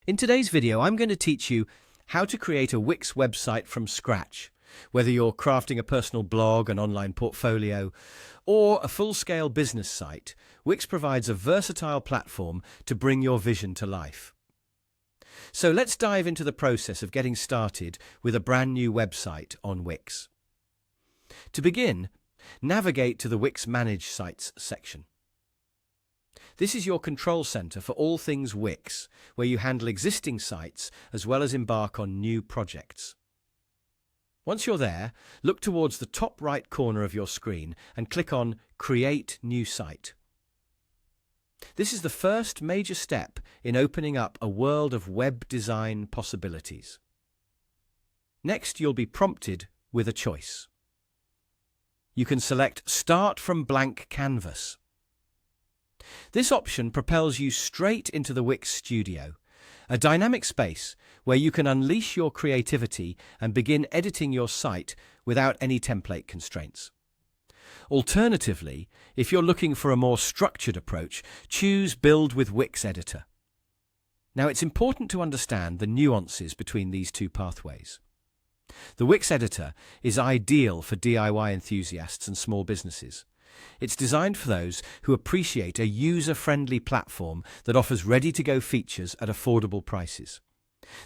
In today's video, I'm going to teach you how to create a Wix website from scratch. Whether you're crafting a personal blog, an online portfolio, or a full-scale business site, Wix provides a versatile platform to bring your vision to life. So let's dive into the process of getting started with a brand new website on Wix. To begin, navigate to the Wix Manage Sites section. This is your control center for all things Wix, where you handle existing sites as well as embark on new projects. Once you're there, look towards the top right corner of your screen and click on Create New Site. This is the first major step in opening up a world of web design possibilities. Next, you'll be prompted with a choice. You can select Start from Blank Canvas. This option propels you straight into the Wix Studio, a dynamic space where you can unleash your creativity and begin editing your site without any template constraints. Alternatively, if you're looking for a more structured approach, choose Build with Wix Editor. Now, it's important to understand the nuances between these two pathways. The Wix Editor is ideal for DIY enthusiasts and small businesses. It's designed for those who appreciate a user-friendly platform that offers ready-to-go features at affordable prices.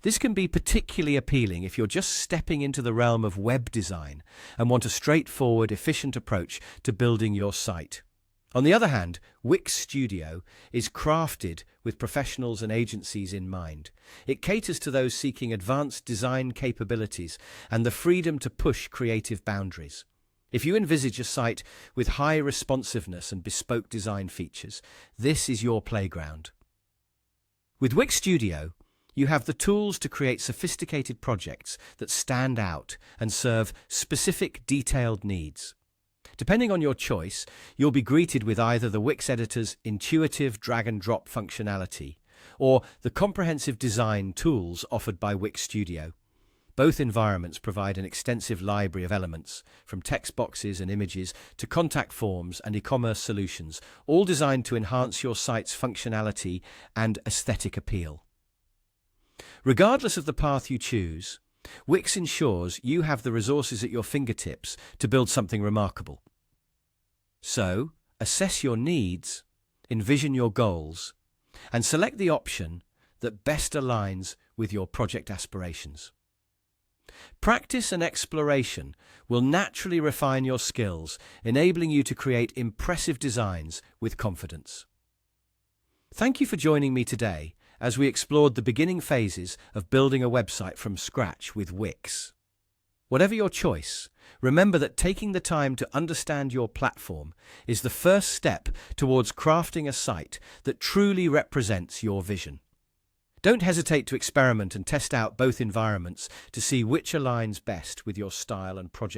This can be particularly appealing if you're just stepping into the realm of web design and want a straightforward, efficient approach to building your site. On the other hand, Wix Studio is crafted with professionals and agencies in mind. It caters to those seeking advanced design capabilities and the freedom to push creative boundaries. If you envisage a site with high responsiveness and bespoke design features, this is your playground. With Wix Studio, you have the tools to create sophisticated projects that stand out and serve specific, detailed needs. Depending on your choice, you'll be greeted with either the Wix Editor's intuitive drag-and-drop functionality or the comprehensive design tools offered by Wix Studio. Both environments provide an extensive library of elements, from text boxes and images to contact forms and e-commerce solutions, all designed to enhance your site's functionality and aesthetic appeal. Regardless of the path you choose, Wix ensures you have the resources at your fingertips to build something remarkable. So, assess your needs, envision your goals, and select the option that best aligns with your project aspirations. Practice and exploration will naturally refine your skills, enabling you to create impressive designs with confidence. Thank you for joining me today as we explored the beginning phases of building a website from scratch with Wix. Whatever your choice, remember that taking the time to understand your platform is the first step towards crafting a site that truly represents your vision. Don't hesitate to experiment and test out both environments to see which aligns best with your style and project.